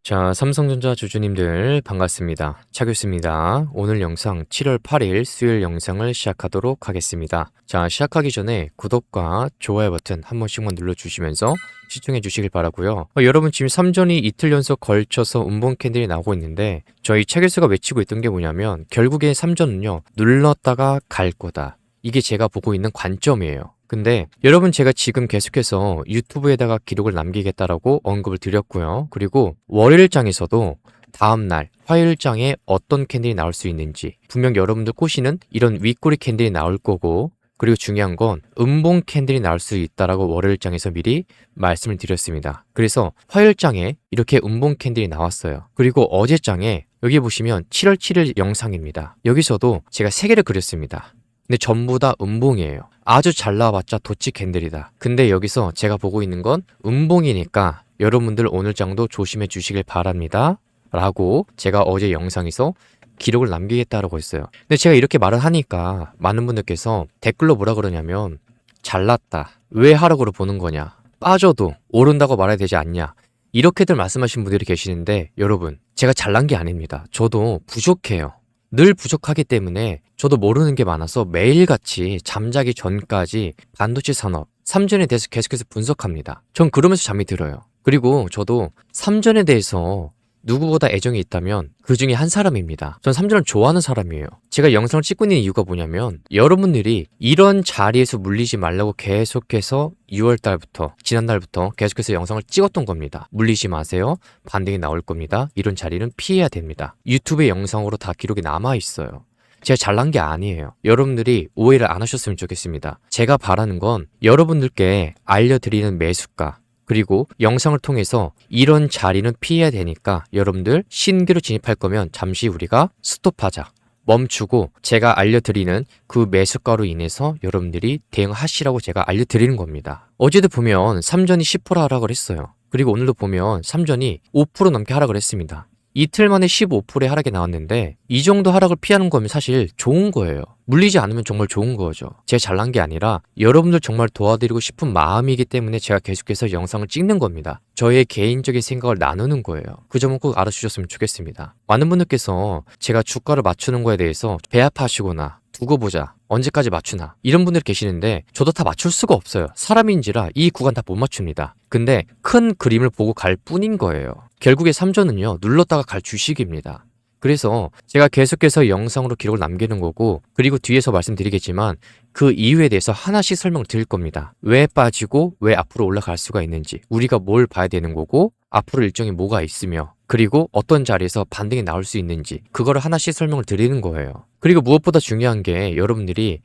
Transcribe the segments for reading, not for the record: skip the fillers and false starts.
자, 삼성전자 주주님들 반갑습니다. 차교수입니다. 오늘 영상 7월 8일 수요일 영상을 시작하도록 하겠습니다. 자, 시작하기 전에 구독과 좋아요 버튼 한 번씩만 눌러주시면서 시청해 주시길 바라고요. 여러분 지금 3전이 이틀 연속 걸쳐서 음봉 캔들이 나오고 있는데 저희 차교수가 외치고 있던 게 뭐냐면 결국에 3전은요 눌렀다가 갈 거다. 이게 제가 보고 있는 관점이에요. 근데 여러분 제가 지금 계속해서 유튜브에다가 기록을 남기겠다라고 언급을 드렸고요. 그리고 월요일장에서도 다음날 화요일장에 어떤 캔들이 나올 수 있는지 분명 여러분들 꼬시는 이런 윗꼬리 캔들이 나올 거고 그리고 중요한 건 음봉 캔들이 나올 수 있다라고 월요일장에서 미리 말씀을 드렸습니다. 그래서 화요일장에 이렇게 음봉 캔들이 나왔어요. 그리고 어제장에 여기 보시면 7월 7일 영상입니다. 여기서도 제가 3개를 그렸습니다. 근데 전부 다 음봉이에요. 아주 잘 나와봤자 도치 캔들이다. 근데 여기서 제가 보고 있는 건 음봉이니까 여러분들 오늘 장도 조심해 주시길 바랍니다. 라고 제가 어제 영상에서 기록을 남기겠다라고 했어요. 근데 제가 이렇게 말을 하니까 많은 분들께서 댓글로 뭐라 그러냐면 잘났다. 왜 하락으로 보는 거냐. 빠져도 오른다고 말해야 되지 않냐. 이렇게들 말씀하신 분들이 계시는데 여러분 제가 잘난 게 아닙니다. 저도 부족해요. 늘 부족하기 때문에 저도 모르는 게 많아서 매일같이 잠자기 전까지 반도체 산업, 삼전에 대해서 계속해서 분석합니다. 전 그러면서 잠이 들어요. 그리고 저도 삼전에 대해서 누구보다 애정이 있다면 그 중에 한 사람입니다. 전 삼전을 좋아하는 사람이에요. 제가 영상을 찍고 있는 이유가 뭐냐면 여러분들이 이런 자리에서 물리지 말라고 계속해서 6월 달부터 지난달부터 계속해서 영상을 찍었던 겁니다. 물리지 마세요. 반등이 나올 겁니다. 이런 자리는 피해야 됩니다. 유튜브의 영상으로 다 기록이 남아있어요. 제가 잘난 게 아니에요. 여러분들이 오해를 안 하셨으면 좋겠습니다. 제가 바라는 건 여러분들께 알려드리는 매수가 그리고 영상을 통해서 이런 자리는 피해야 되니까 여러분들 신규로 진입할 거면 잠시 우리가 스톱하자. 멈추고 제가 알려드리는 그 매수가로 인해서 여러분들이 대응하시라고 제가 알려드리는 겁니다. 어제도 보면 삼전이 10% 하락을 했어요. 그리고 오늘도 보면 삼전이 5% 넘게 하락을 했습니다. 이틀 만에 15%의 하락이 나왔는데 이 정도 하락을 피하는 거면 사실 좋은 거예요. 물리지 않으면 정말 좋은 거죠. 제가 잘난 게 아니라 여러분들 정말 도와드리고 싶은 마음이기 때문에 제가 계속해서 영상을 찍는 겁니다. 저의 개인적인 생각을 나누는 거예요. 그 점은 꼭 알아주셨으면 좋겠습니다. 많은 분들께서 제가 주가를 맞추는 거에 대해서 배 아파하시거나 두고 보자. 언제까지 맞추나. 이런 분들이 계시는데 저도 다 맞출 수가 없어요. 사람인지라 이 구간 다 못 맞춥니다. 근데 큰 그림을 보고 갈 뿐인 거예요. 결국에 삼전은요. 눌렀다가 갈 주식입니다. 그래서 제가 계속해서 영상으로 기록을 남기는 거고 그리고 뒤에서 말씀드리겠지만 그 이유에 대해서 하나씩 설명을 드릴 겁니다. 왜 빠지고 왜 앞으로 올라갈 수가 있는지 우리가 뭘 봐야 되는 거고 앞으로 일정이 뭐가 있으며 그리고 어떤 자리에서 반등이 나올 수 있는지 그거를 하나씩 설명을 드리는 거예요. 그리고 무엇보다 중요한 게 여러분들이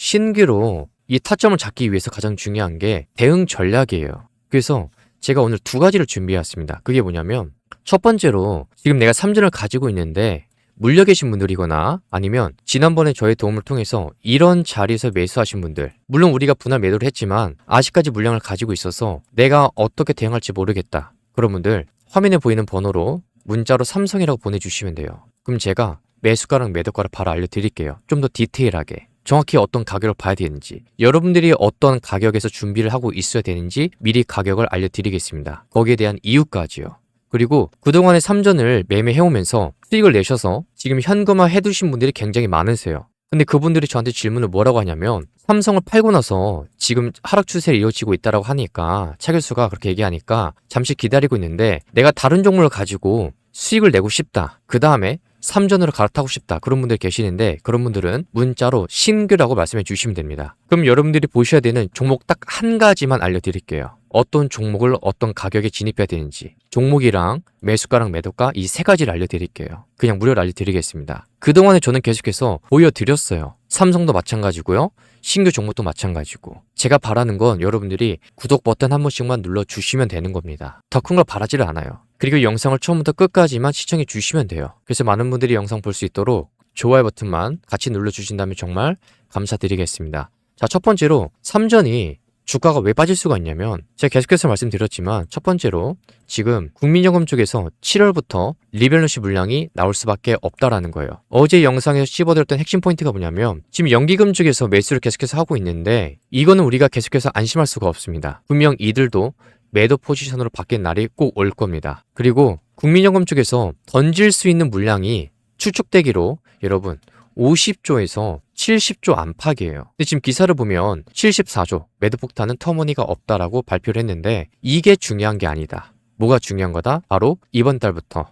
신규로 이 타점을 잡기 위해서 가장 중요한 게 대응 전략이에요. 그래서 제가 오늘 2가지를 준비해왔습니다. 그게 뭐냐면 첫 번째로 지금 내가 삼전을 가지고 있는데 물려 계신 분들이거나 아니면 지난번에 저의 도움을 통해서 이런 자리에서 매수하신 분들 물론 우리가 분할 매도를 했지만 아직까지 물량을 가지고 있어서 내가 어떻게 대응할지 모르겠다. 그런 분들 화면에 보이는 번호로 문자로 삼성이라고 보내주시면 돼요. 그럼 제가 매수가랑 매도가를 바로 알려드릴게요. 좀 더 디테일하게. 정확히 어떤 가격을 봐야 되는지 여러분들이 어떤 가격에서 준비를 하고 있어야 되는지 미리 가격을 알려드리겠습니다. 거기에 대한 이유까지요. 그리고 그동안의 삼전을 매매해오면서 수익을 내셔서 지금 현금화 해두신 분들이 굉장히 많으세요. 근데 그분들이 저한테 질문을 뭐라고 하냐면 삼성을 팔고 나서 지금 하락 추세를 이어지고 있다라고 하니까 차 교수가 그렇게 얘기하니까 잠시 기다리고 있는데 내가 다른 종목을 가지고 수익을 내고 싶다. 그 다음에 삼전으로 갈아타고 싶다. 그런 분들 계시는데 그런 분들은 문자로 신규라고 말씀해 주시면 됩니다. 그럼 여러분들이 보셔야 되는 종목 딱 한 가지만 알려드릴게요. 어떤 종목을 어떤 가격에 진입해야 되는지 종목이랑 매수가랑 매도가 이 3가지를 알려드릴게요. 그냥 무료로 알려드리겠습니다. 그동안에 저는 계속해서 보여드렸어요. 삼성도 마찬가지고요. 신규 종목도 마찬가지고 제가 바라는 건 여러분들이 구독 버튼 한 번씩만 눌러주시면 되는 겁니다. 더 큰 걸 바라지를 않아요. 그리고 영상을 처음부터 끝까지만 시청해 주시면 돼요. 그래서 많은 분들이 영상 볼 수 있도록 좋아요 버튼만 같이 눌러주신다면 정말 감사드리겠습니다. 자, 첫 번째로 삼전이 주가가 왜 빠질 수가 있냐면 제가 계속해서 말씀드렸지만 첫 번째로 지금 국민연금 쪽에서 7월부터 리밸런스 물량이 나올 수밖에 없다라는 거예요. 어제 영상에서 씹어드렸던 핵심 포인트가 뭐냐면 지금 연기금 쪽에서 매수를 계속해서 하고 있는데 이거는 우리가 계속해서 안심할 수가 없습니다. 분명 이들도 매도 포지션으로 바뀐 날이 꼭 올 겁니다. 그리고 국민연금 쪽에서 던질 수 있는 물량이 추측되기로 여러분 50조에서 70조 안팎이에요. 근데 지금 기사를 보면 74조 매도 폭탄은 터무니가 없다라고 발표를 했는데 이게 중요한 게 아니다. 뭐가 중요한 거다? 바로 이번 달부터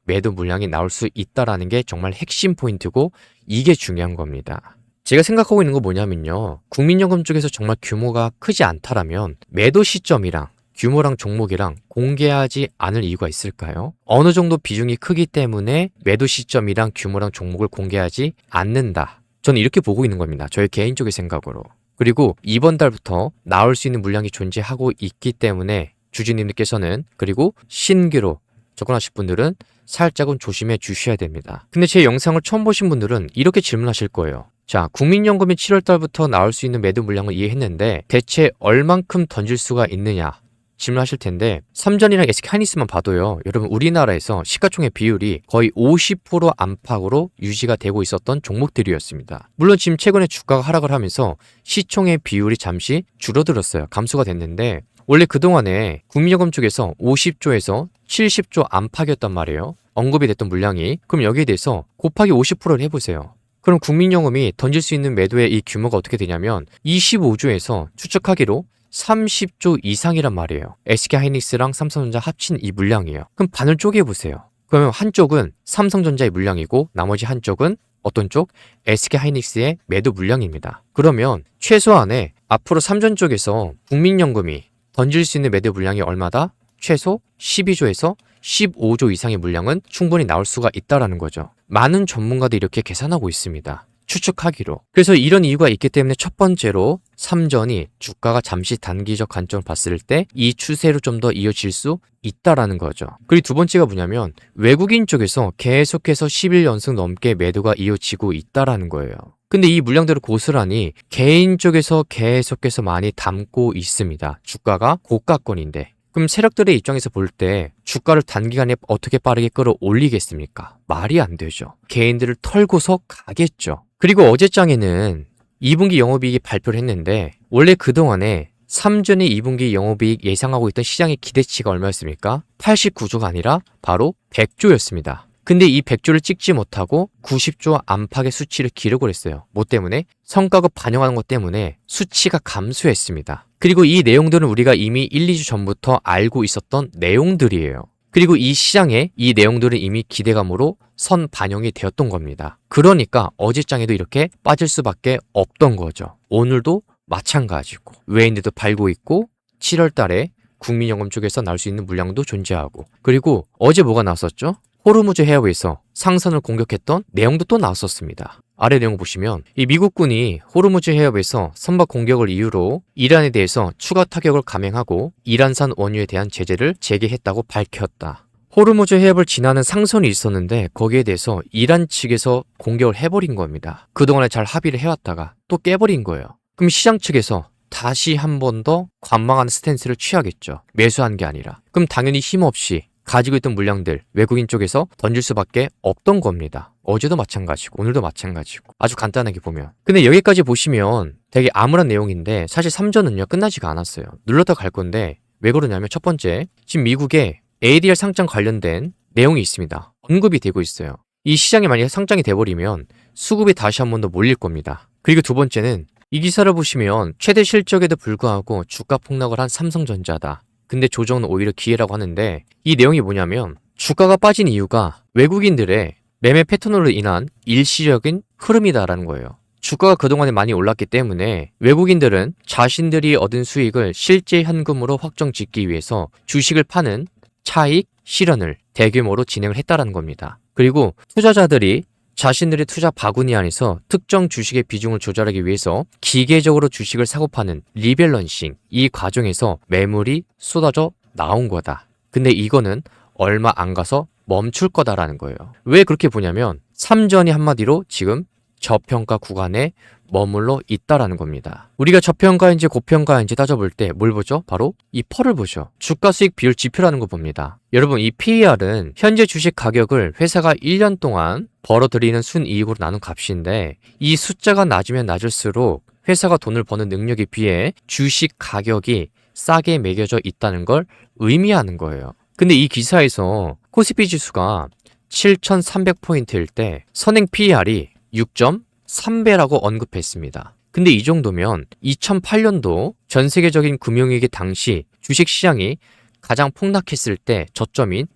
매도 물량이 나올 수 있다라는 게 정말 핵심 포인트고 이게 중요한 겁니다. 제가 생각하고 있는 거 뭐냐면요. 국민연금 쪽에서 정말 규모가 크지 않다라면 매도 시점이랑 규모랑 종목이랑 공개하지 않을 이유가 있을까요? 어느 정도 비중이 크기 때문에 매도 시점이랑 규모랑 종목을 공개하지 않는다. 저는 이렇게 보고 있는 겁니다. 저의 개인적인 생각으로. 그리고 이번 달부터 나올 수 있는 물량이 존재하고 있기 때문에 주주님들께서는 그리고 신규로 접근하실 분들은 살짝은 조심해 주셔야 됩니다. 근데 제 영상을 처음 보신 분들은 이렇게 질문하실 거예요. 자, 국민연금이 7월 달부터 나올 수 있는 매도 물량을 이해했는데 대체 얼만큼 던질 수가 있느냐? 질문하실 텐데 삼전이랑 SK하이닉스만 봐도요. 여러분 우리나라에서 시가총액 비율이 거의 50% 안팎으로 유지가 되고 있었던 종목들이었습니다. 물론 지금 최근에 주가가 하락을 하면서 시총의 비율이 잠시 줄어들었어요. 감소가 됐는데 원래 그동안에 국민연금 쪽에서 50조에서 70조 안팎이었단 말이에요. 언급이 됐던 물량이. 그럼 여기에 대해서 곱하기 50%를 해보세요. 그럼 국민연금이 던질 수 있는 매도의 이 규모가 어떻게 되냐면 25조에서 추측하기로 30조 이상이란 말이에요. SK하이닉스랑 삼성전자 합친 이 물량이에요. 그럼 반을 쪼개보세요. 그러면 한쪽은 삼성전자의 물량이고 나머지 한쪽은 어떤 쪽? SK하이닉스의 매도 물량입니다. 그러면 최소한의 앞으로 삼전 쪽에서 국민연금이 던질 수 있는 매도 물량이 얼마다? 최소 12조에서 15조 이상의 물량은 충분히 나올 수가 있다는 거죠. 많은 전문가들이 이렇게 계산하고 있습니다. 추측하기로. 그래서 이런 이유가 있기 때문에 첫 번째로 삼전이 주가가 잠시 단기적 관점을 봤을 때 이 추세로 좀 더 이어질 수 있다라는 거죠. 그리고 두 번째가 뭐냐면 외국인 쪽에서 계속해서 10일 연속 넘게 매도가 이어지고 있다라는 거예요. 근데 이 물량들을 고스란히 개인 쪽에서 계속해서 많이 담고 있습니다. 주가가 고가권인데. 그럼 세력들의 입장에서 볼 때 주가를 단기간에 어떻게 빠르게 끌어올리겠습니까? 말이 안 되죠. 개인들을 털고서 가겠죠. 그리고 어제장에는 2분기 영업이익이 발표를 했는데 원래 그동안에 삼전의 2분기 영업이익 예상하고 있던 시장의 기대치가 얼마였습니까? 89조가 아니라 바로 100조였습니다. 근데 이 100조를 찍지 못하고 90조 안팎의 수치를 기록을 했어요. 뭐 때문에? 성과급 반영하는 것 때문에 수치가 감소했습니다. 그리고 이 내용들은 우리가 이미 1, 2주 전부터 알고 있었던 내용들이에요. 그리고 이 시장에 이 내용들은 이미 기대감으로 선 반영이 되었던 겁니다. 그러니까 어제장에도 이렇게 빠질 수밖에 없던 거죠. 오늘도 마찬가지고 외인들도 팔고 있고 7월 달에 국민연금 쪽에서 나올 수 있는 물량도 존재하고 그리고 어제 뭐가 나왔었죠? 호르무즈 해협에서 상선을 공격했던 내용도 또 나왔었습니다. 아래 내용 보시면 이 미국군이 호르무즈 해협에서 선박 공격을 이유로 이란에 대해서 추가 타격을 감행하고 이란산 원유에 대한 제재를 재개했다고 밝혔다. 호르무즈 해협을 지나는 상선이 있었는데 거기에 대해서 이란 측에서 공격을 해버린 겁니다. 그동안에 잘 합의를 해왔다가 또 깨버린 거예요. 그럼 시장 측에서 다시 한 번 더 관망하는 스탠스를 취하겠죠. 매수한 게 아니라. 그럼 당연히 힘없이 가지고 있던 물량들 외국인 쪽에서 던질 수밖에 없던 겁니다. 어제도 마찬가지고 오늘도 마찬가지고 아주 간단하게 보면. 근데 여기까지 보시면 되게 암울한 내용인데 사실 3전은요 끝나지가 않았어요. 눌렀다 갈 건데 왜 그러냐면 첫 번째 지금 미국에 ADR 상장 관련된 내용이 있습니다. 언급이 되고 있어요. 이 시장에 만약에 상장이 돼버리면 수급이 다시 한 번 더 몰릴 겁니다. 그리고 두 번째는 이 기사를 보시면 최대 실적에도 불구하고 주가 폭락을 한 삼성전자다. 근데 조정은 오히려 기회라고 하는데 이 내용이 뭐냐면 주가가 빠진 이유가 외국인들의 매매 패턴으로 인한 일시적인 흐름이다라는 거예요. 주가가 그동안에 많이 올랐기 때문에 외국인들은 자신들이 얻은 수익을 실제 현금으로 확정 짓기 위해서 주식을 파는 차익 실현을 대규모로 진행을 했다라는 겁니다. 그리고 투자자들이 자신들의 투자 바구니 안에서 특정 주식의 비중을 조절하기 위해서 기계적으로 주식을 사고 파는 리밸런싱, 이 과정에서 매물이 쏟아져 나온 거다. 근데 이거는 얼마 안 가서 멈출 거다라는 거예요. 왜 그렇게 보냐면 삼전이 한마디로 지금 저평가 구간에 머물러 있다라는 겁니다. 우리가 저평가인지 고평가인지 따져볼 때 뭘 보죠? 바로 이 펄을 보죠. 주가 수익 비율 지표라는 거 봅니다. 여러분 이 PER은 현재 주식 가격을 회사가 1년 동안 벌어들이는 순이익으로 나눈 값인데 이 숫자가 낮으면 낮을수록 회사가 돈을 버는 능력에 비해 주식 가격이 싸게 매겨져 있다는 걸 의미하는 거예요. 근데 이 기사에서 코스피 지수가 7,300포인트일 때 선행 PER이 6.3배라고 언급했습니다. 근데 이 정도면 2008년도 전 세계적인 금융위기 당시 주식시장이 가장 폭락했을 때 저점인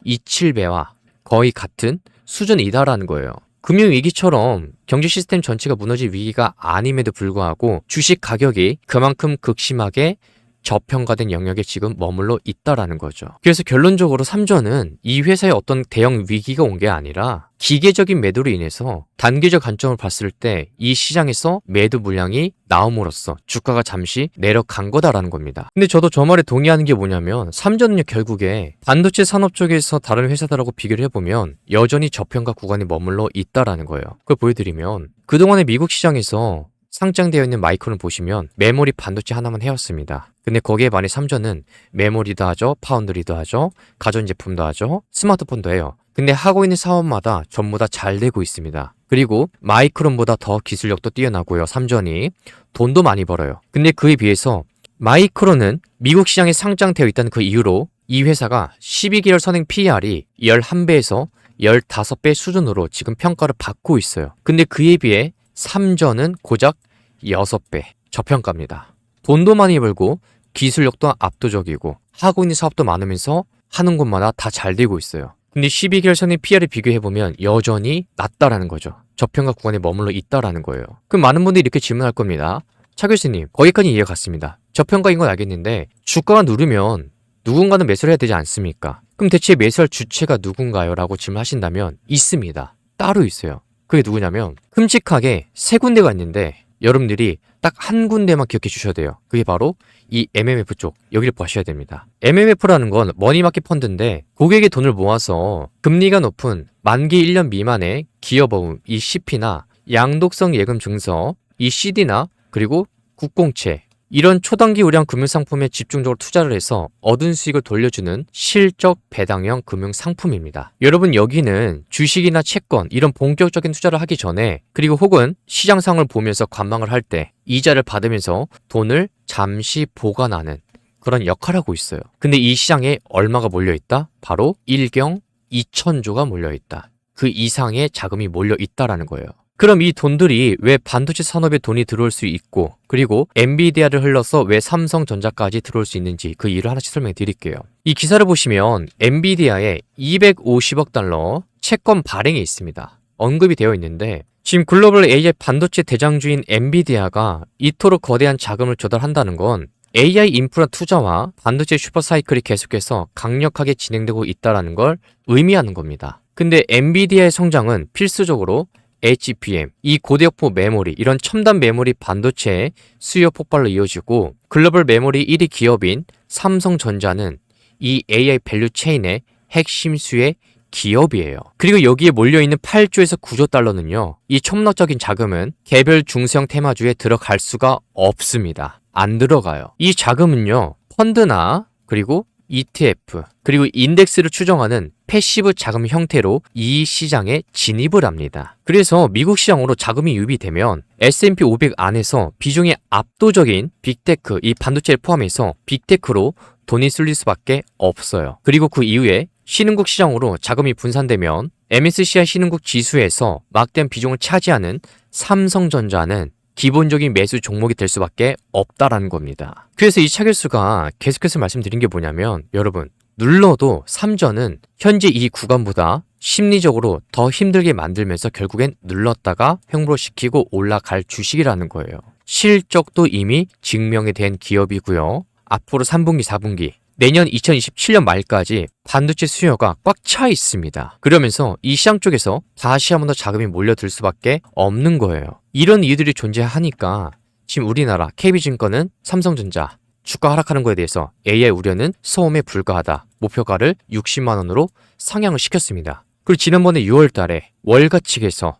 6.27배와 거의 같은 수준이다라는 거예요. 금융위기처럼 경제 시스템 전체가 무너질 위기가 아님에도 불구하고 주식 가격이 그만큼 극심하게 저평가된 영역에 지금 머물러 있다라는 거죠. 그래서 결론적으로 삼전은 이 회사의 어떤 대형 위기가 온 게 아니라 기계적인 매도로 인해서 단기적 관점을 봤을 때 이 시장에서 매도 물량이 나옴으로써 주가가 잠시 내려간 거다라는 겁니다. 근데 저도 저 말에 동의하는 게 뭐냐면 삼전은요 결국에 반도체 산업 쪽에서 다른 회사들하고 비교를 해보면 여전히 저평가 구간에 머물러 있다라는 거예요. 그걸 보여드리면 그동안의 미국 시장에서 상장되어 있는 마이크론 보시면 메모리 반도체 하나만 해왔습니다. 근데 거기에 반해 삼전은 메모리도 하죠, 파운드리도 하죠, 가전제품도 하죠, 스마트폰도 해요. 근데 하고 있는 사업마다 전부 다 잘 되고 있습니다. 그리고 마이크론보다 더 기술력도 뛰어나고요. 삼전이 돈도 많이 벌어요. 근데 그에 비해서 마이크론은 미국 시장에 상장되어 있다는 그 이유로 이 회사가 12개월 선행 PER이 11배에서 15배 수준으로 지금 평가를 받고 있어요. 근데 그에 비해 삼전은 고작 6배 저평가입니다. 돈도 많이 벌고 기술력도 압도적이고 하고 있는 사업도 많으면서 하는 곳마다 다 잘 되고 있어요. 근데 12개월 선의 PR을 비교해보면 여전히 낮다라는 거죠. 저평가 구간에 머물러 있다라는 거예요. 그럼 많은 분들이 이렇게 질문할 겁니다. 차 교수님, 거기까지 이해가 갔습니다. 저평가인 건 알겠는데 주가가 누르면 누군가는 매수를 해야 되지 않습니까? 그럼 대체 매수할 주체가 누군가요? 라고 질문하신다면 있습니다. 따로 있어요. 그게 누구냐면 끔찍하게 세 군데가 있는데 여러분들이 딱 한 군데만 기억해 주셔야 돼요. 그게 바로 이 MMF 쪽, 여기를 보셔야 됩니다. MMF라는 건 머니마켓 펀드인데 고객의 돈을 모아서 금리가 높은 만기 1년 미만의 기업어음, 이 CP나 양독성 예금 증서, 이 CD나 그리고 국공채, 이런 초단기 우량 금융상품에 집중적으로 투자를 해서 얻은 수익을 돌려주는 실적 배당형 금융상품입니다. 여러분 여기는 주식이나 채권 이런 본격적인 투자를 하기 전에 그리고 혹은 시장 상황을 보면서 관망을 할 때 이자를 받으면서 돈을 잠시 보관하는 그런 역할을 하고 있어요. 근데 이 시장에 얼마가 몰려있다? 바로 1경 2천조가 몰려있다. 그 이상의 자금이 몰려있다라는 거예요. 그럼 이 돈들이 왜 반도체 산업에 돈이 들어올 수 있고 그리고 엔비디아를 흘러서 왜 삼성전자까지 들어올 수 있는지 그 이유를 하나씩 설명해 드릴게요. 이 기사를 보시면 엔비디아에 250억 달러 채권 발행이 있습니다. 언급이 되어 있는데 지금 글로벌 AI 반도체 대장주인 엔비디아가 이토록 거대한 자금을 조달한다는 건 AI 인프라 투자와 반도체 슈퍼사이클이 계속해서 강력하게 진행되고 있다는 걸 의미하는 겁니다. 근데 엔비디아의 성장은 필수적으로 HBM, 이 고대역폭 메모리, 이런 첨단 메모리 반도체의 수요 폭발로 이어지고 글로벌 메모리 1위 기업인 삼성전자는 이 AI 밸류 체인의 핵심 수의 기업이에요. 그리고 여기에 몰려있는 8조에서 9조 달러는요. 이 첨락적인 자금은 개별 중소형 테마주에 들어갈 수가 없습니다. 안 들어가요. 이 자금은요. 펀드나 그리고 ETF, 그리고 인덱스를 추정하는 패시브 자금 형태로 이 시장에 진입을 합니다. 그래서 미국 시장으로 자금이 유입이 되면 S&P 500 안에서 비중이 압도적인 빅테크, 이 반도체를 포함해서 빅테크로 돈이 쏠릴 수밖에 없어요. 그리고 그 이후에 신흥국 시장으로 자금이 분산되면 MSCI 신흥국 지수에서 막대한 비중을 차지하는 삼성전자는 기본적인 매수 종목이 될 수밖에 없다라는 겁니다. 그래서 이 차결수가 계속해서 말씀드린 게 뭐냐면 여러분 눌러도 삼전은 현재 이 구간보다 심리적으로 더 힘들게 만들면서 결국엔 눌렀다가 횡보시키고 올라갈 주식이라는 거예요. 실적도 이미 증명이 된 기업이고요. 앞으로 3분기, 4분기 내년 2027년 말까지 반도체 수요가 꽉 차 있습니다. 그러면서 이 시장 쪽에서 다시 한 번 더 자금이 몰려들 수밖에 없는 거예요. 이런 이유들이 존재하니까 지금 우리나라 KB증권은 삼성전자 주가 하락하는 거에 대해서 AI 우려는 소음에 불과하다. 목표가를 60만 원으로 상향을 시켰습니다. 그리고 지난번에 6월 달에 월가 측에서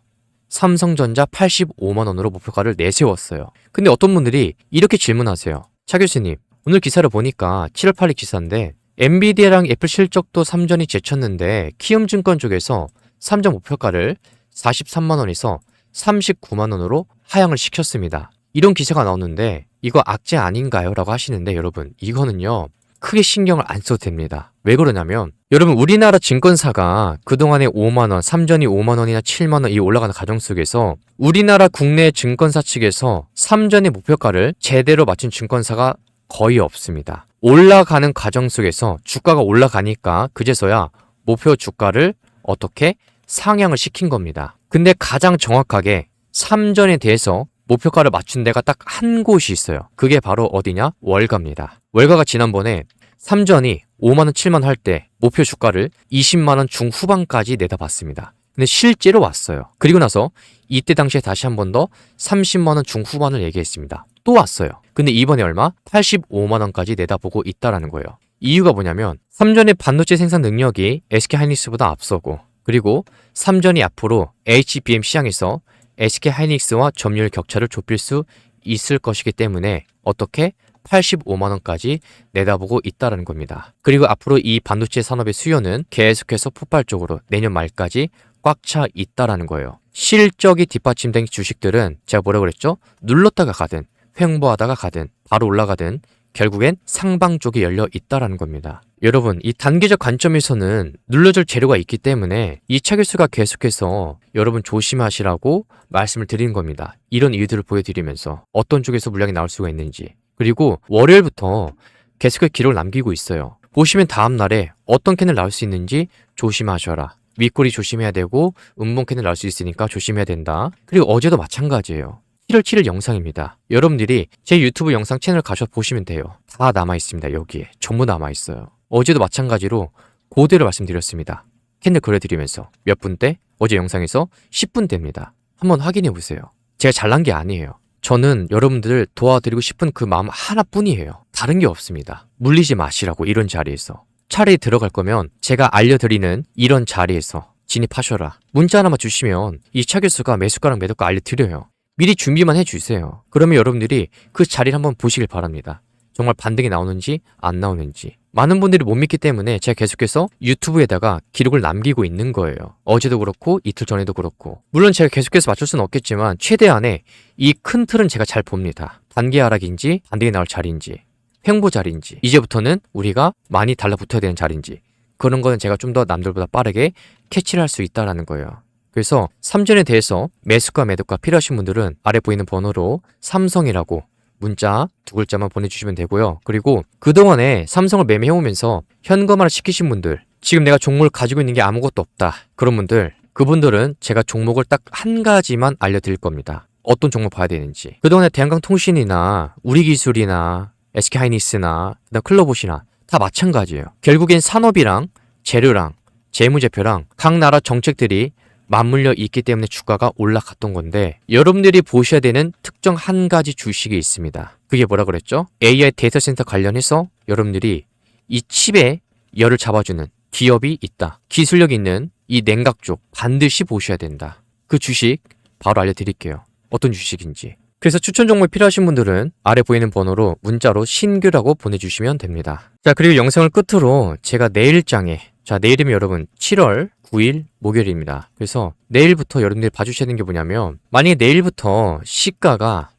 삼성전자 85만 원으로 목표가를 내세웠어요. 근데 어떤 분들이 이렇게 질문하세요. 차 교수님, 오늘 기사를 보니까 7월 8일 기사인데 엔비디아랑 애플 실적도 삼전이 제쳤는데 키움증권 쪽에서 삼전 목표가를 43만 원에서 39만 원으로 하향을 시켰습니다. 이런 기사가 나오는데 이거 악재 아닌가요? 라고 하시는데 여러분 이거는요 크게 신경을 안 써도 됩니다. 왜 그러냐면 여러분 우리나라 증권사가 그동안에 5만원, 삼전이 5만원이나 7만원 이 올라가는 과정 속에서 우리나라 국내 증권사 측에서 삼전의 목표가를 제대로 맞춘 증권사가 거의 없습니다. 올라가는 과정 속에서 주가가 올라가니까 그제서야 목표 주가를 어떻게 상향을 시킨 겁니다. 근데 가장 정확하게 삼전에 대해서 목표가를 맞춘 데가 딱 한 곳이 있어요. 그게 바로 어디냐? 월가입니다. 월가가 지난번에 삼전이 5만원, 7만원 할 때 목표 주가를 20만원 중후반까지 내다봤습니다. 근데 실제로 왔어요. 그리고 나서 이때 당시에 다시 한 번 더 30만원 중후반을 얘기했습니다. 또 왔어요. 근데 이번에 얼마? 85만원까지 내다보고 있다라는 거예요. 이유가 뭐냐면 삼전의 반도체 생산 능력이 SK하이닉스보다 앞서고 그리고 삼전이 앞으로 HBM 시장에서 SK하이닉스와 점유율 격차를 좁힐 수 있을 것이기 때문에 어떻게 85만원까지 내다보고 있다는 겁니다. 그리고 앞으로 이 반도체 산업의 수요는 계속해서 폭발적으로 내년 말까지 꽉 차 있다는 거예요. 실적이 뒷받침된 주식들은 제가 뭐라고 그랬죠? 눌렀다가 가든 횡보하다가 가든 바로 올라가든 결국엔 상방 쪽이 열려 있다는 겁니다. 여러분 이 단기적 관점에서는 눌러줄 재료가 있기 때문에 이 차교수가 계속해서 여러분 조심하시라고 말씀을 드리는 겁니다. 이런 이유들을 보여드리면서 어떤 쪽에서 물량이 나올 수가 있는지 그리고 월요일부터 계속해서 기록을 남기고 있어요. 보시면 다음날에 어떤 캔을 나올 수 있는지 조심하셔라. 윗꼬리 조심해야 되고 음봉 캔을 나올 수 있으니까 조심해야 된다. 그리고 어제도 마찬가지예요. 7월 7일 영상입니다. 여러분들이 제 유튜브 영상 채널 가셔서 보시면 돼요. 다 남아있습니다. 여기에 전부 남아있어요. 어제도 마찬가지로 그대로 말씀드렸습니다. 캔들 그려드리면서 몇 분대? 어제 영상에서 10분대입니다. 한번 확인해 보세요. 제가 잘난 게 아니에요. 저는 여러분들을 도와드리고 싶은 그 마음 하나뿐이에요. 다른 게 없습니다. 물리지 마시라고 이런 자리에서. 차라리 들어갈 거면 제가 알려드리는 이런 자리에서 진입하셔라. 문자 하나만 주시면 이 차 교수가 매수가랑 매도가 알려드려요. 미리 준비만 해주세요. 그러면 여러분들이 그 자리를 한번 보시길 바랍니다. 정말 반등이 나오는지 안 나오는지. 많은 분들이 못 믿기 때문에 제가 계속해서 유튜브에다가 기록을 남기고 있는 거예요. 어제도 그렇고 이틀 전에도 그렇고. 물론 제가 계속해서 맞출 수는 없겠지만 최대한의 이 큰 틀은 제가 잘 봅니다. 단기 하락인지 반등이 나올 자리인지 횡보 자리인지 이제부터는 우리가 많이 달라붙어야 되는 자리인지 그런 거는 제가 좀 더 남들보다 빠르게 캐치를 할 수 있다는 거예요. 그래서 삼전에 대해서 매수가 매도가 필요하신 분들은 아래 보이는 번호로 삼성이라고 문자 두 글자만 보내주시면 되고요. 그리고 그동안에 삼성을 매매해오면서 현금화를 시키신 분들 지금 내가 종목을 가지고 있는 게 아무것도 없다. 그런 분들 그분들은 제가 종목을 딱 한 가지만 알려드릴 겁니다. 어떤 종목 봐야 되는지. 그동안에 대한강통신이나 우리기술이나 SK하이닉스나 그다음 클로봇이나 다 마찬가지예요. 결국엔 산업이랑 재료랑 재무제표랑 각 나라 정책들이 맞물려 있기 때문에 주가가 올라갔던 건데 여러분들이 보셔야 되는 특정 한 가지 주식이 있습니다. 그게 뭐라 그랬죠? AI 데이터 센터 관련해서 여러분들이 이 칩에 열을 잡아주는 기업이 있다. 기술력 있는 이 냉각 쪽 반드시 보셔야 된다. 그 주식 바로 알려드릴게요. 어떤 주식인지. 그래서 추천 종목이 필요하신 분들은 아래 보이는 번호로 문자로 신규라고 보내주시면 됩니다. 자, 그리고 영상을 끝으로 제가 내일장에 내일이면 여러분 7월 9일 목요일입니다. 그래서 내일부터 여러분들이 봐주셔야 되는 게 뭐냐면 만약에 내일부터 시가가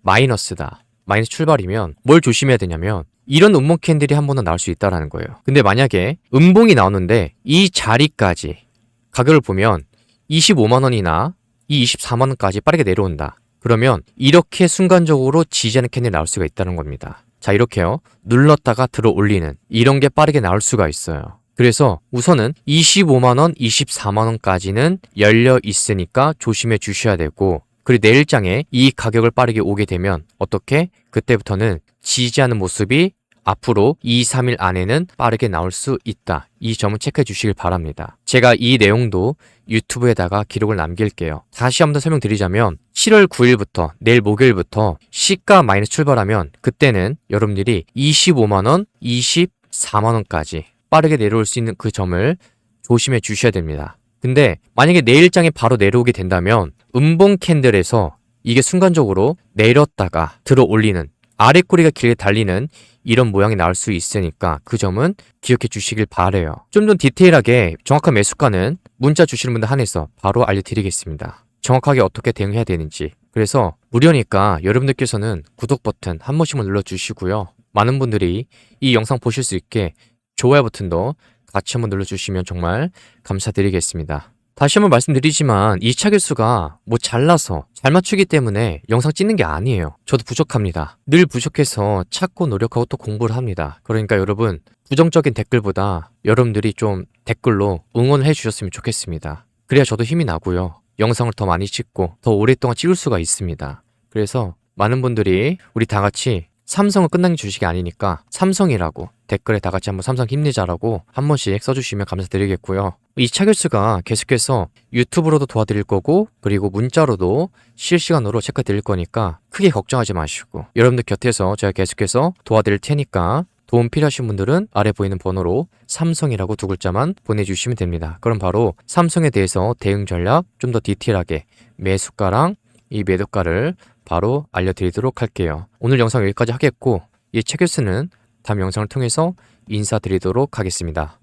마이너스다. 마이너스 출발이면 뭘 조심해야 되냐면 이런 음봉 캔들이 한 번 더 나올 수 있다는 거예요. 근데 만약에 음봉이 나오는데 이 자리까지 가격을 보면 25만원이나 이 24만원까지 빠르게 내려온다. 그러면 이렇게 순간적으로 지지하는 캔들이 나올 수가 있다는 겁니다. 자, 이렇게요. 눌렀다가 들어 올리는 이런 게 빠르게 나올 수가 있어요. 그래서 우선은 25만원, 24만원까지는 열려 있으니까 조심해 주셔야 되고 그리고 내일장에 이 가격을 빠르게 오게 되면 어떻게? 그때부터는 지지하는 모습이 앞으로 2, 3일 안에는 빠르게 나올 수 있다. 이 점은 체크해 주시길 바랍니다. 제가 이 내용도 유튜브에다가 기록을 남길게요. 다시 한번 더 설명드리자면 7월 9일부터 내일 목요일부터 시가 마이너스 출발하면 그때는 여러분들이 25만원, 24만원까지 빠르게 내려올 수 있는 그 점을 조심해 주셔야 됩니다. 근데 만약에 내일장에 바로 내려오게 된다면 음봉 캔들에서 이게 순간적으로 내렸다가 들어 올리는 아랫꼬리가 길게 달리는 이런 모양이 나올 수 있으니까 그 점은 기억해 주시길 바래요. 좀 더 디테일하게 정확한 매수가는 문자 주시는 분들 한해서 바로 알려드리겠습니다. 정확하게 어떻게 대응해야 되는지 그래서 무료니까 여러분들께서는 구독 버튼 한 번씩만 눌러주시고요. 많은 분들이 이 영상 보실 수 있게 좋아요 버튼도 같이 한번 눌러주시면 정말 감사드리겠습니다. 다시 한번 말씀드리지만 이 차교수가 뭐 잘나서 잘 맞추기 때문에 영상 찍는 게 아니에요. 저도 부족합니다. 늘 부족해서 찾고 노력하고 또 공부를 합니다. 그러니까 여러분 부정적인 댓글보다 여러분들이 좀 댓글로 응원을 해주셨으면 좋겠습니다. 그래야 저도 힘이 나고요. 영상을 더 많이 찍고 더 오랫동안 찍을 수가 있습니다. 그래서 많은 분들이 우리 다 같이 삼성은 끝난 주식이 아니니까 삼성이라고 댓글에 다 같이 한번 삼성 힘내자라고 한 번씩 써주시면 감사드리겠고요. 이 차교수가 계속해서 유튜브로도 도와드릴 거고 그리고 문자로도 실시간으로 체크 드릴 거니까 크게 걱정하지 마시고 여러분들 곁에서 제가 계속해서 도와드릴 테니까 도움 필요하신 분들은 아래 보이는 번호로 삼성이라고 두 글자만 보내주시면 됩니다. 그럼 바로 삼성에 대해서 대응 전략 좀 더 디테일하게 매수가랑 이 매도가를 바로 알려드리도록 할게요. 오늘 영상 여기까지 하겠고 이 차교수는 다음 영상을 통해서 인사드리도록 하겠습니다.